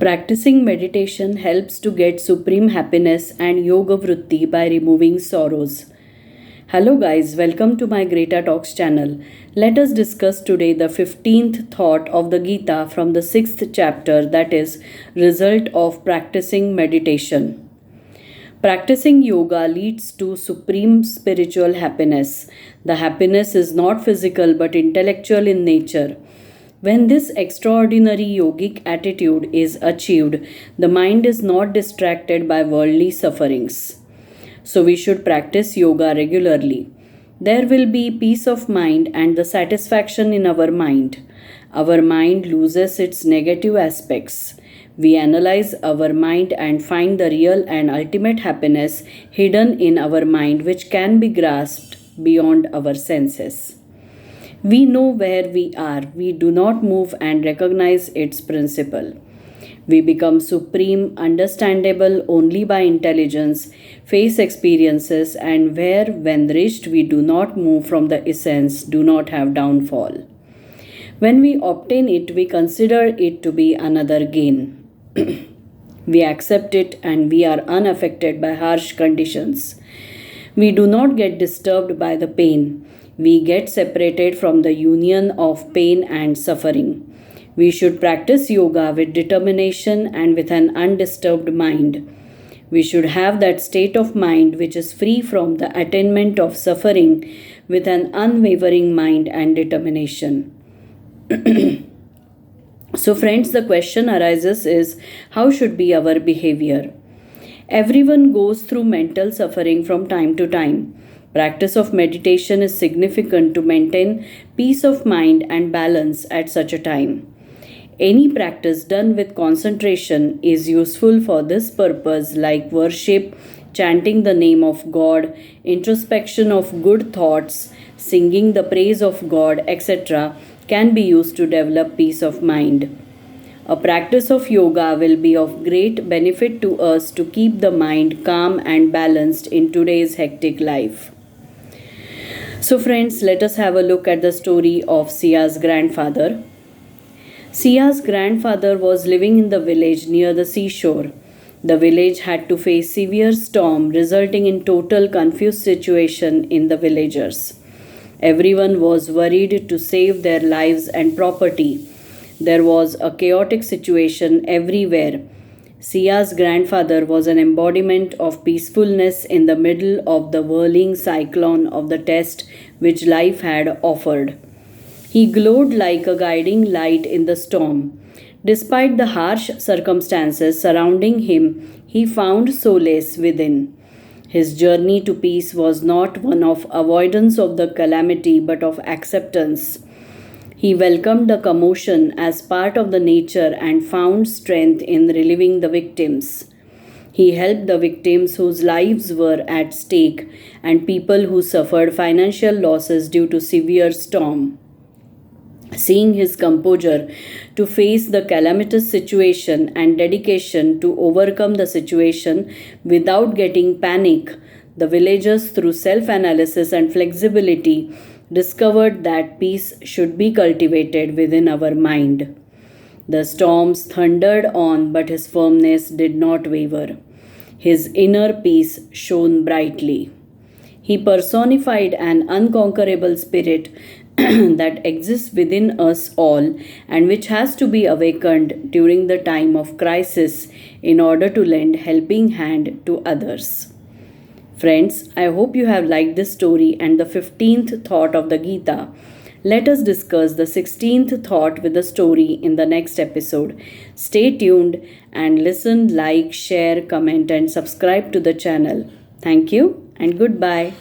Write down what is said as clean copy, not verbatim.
Practicing meditation helps to get supreme happiness and yoga vritti by removing sorrows. Hello guys, welcome to my Greta Talks channel. Let us discuss today the 15th thought of the Gita from the 6th chapter, that is result of practicing meditation. Practicing yoga leads to supreme spiritual happiness. The happiness is not physical but intellectual in nature. When this extraordinary yogic attitude is achieved, the mind is not distracted by worldly sufferings. So we should practice yoga regularly. There will be peace of mind and the satisfaction in our mind. Our mind loses its negative aspects. We analyze our mind and find the real and ultimate happiness hidden in our mind, which can be grasped beyond our senses. We know where we are, we do not move and recognize its principle. We become supreme, understandable only by intelligence, face experiences, and where, when reached, we do not move from the essence, do not have downfall. When we obtain it, we consider it to be another gain. We accept it and we are unaffected by harsh conditions. We do not get disturbed by the pain. We get separated from the union of pain and suffering. We should practice yoga with determination and with an undisturbed mind. We should have that state of mind which is free from the attainment of suffering with an unwavering mind and determination. So friends, the question arises is, how should be our behavior? Everyone goes through mental suffering from time to time. Practice of meditation is significant to maintain peace of mind and balance at such a time. Any practice done with concentration is useful for this purpose, like worship, chanting the name of God, introspection of good thoughts, singing the praise of God, etc., can be used to develop peace of mind. A practice of yoga will be of great benefit to us to keep the mind calm and balanced in today's hectic life. So friends, let us have a look at the story of Sia's grandfather. Sia's grandfather was living in the village near the seashore. The village had to face severe storm, resulting in total confused situation in the villagers. Everyone was worried to save their lives and property. There was a chaotic situation everywhere. Sia's grandfather was an embodiment of peacefulness in the middle of the whirling cyclone of the test which life had offered. He glowed like a guiding light in the storm. Despite the harsh circumstances surrounding him, he found solace within. His journey to peace was not one of avoidance of the calamity but of acceptance. He welcomed the commotion as part of the nature and found strength in relieving the victims. He helped the victims whose lives were at stake and people who suffered financial losses due to severe storm. Seeing his composure to face the calamitous situation and dedication to overcome the situation without getting panic, the villagers, through self-analysis and flexibility, discovered that peace should be cultivated within our mind. The storms thundered on, but his firmness did not waver. His inner peace shone brightly. He personified an unconquerable spirit that exists within us all and which has to be awakened during the time of crisis in order to lend helping hand to others. Friends, I hope you have liked this story and the 15th thought of the Gita. Let us discuss the 16th thought with the story in the next episode. Stay tuned and listen, like, share, comment and subscribe to the channel. Thank you and goodbye.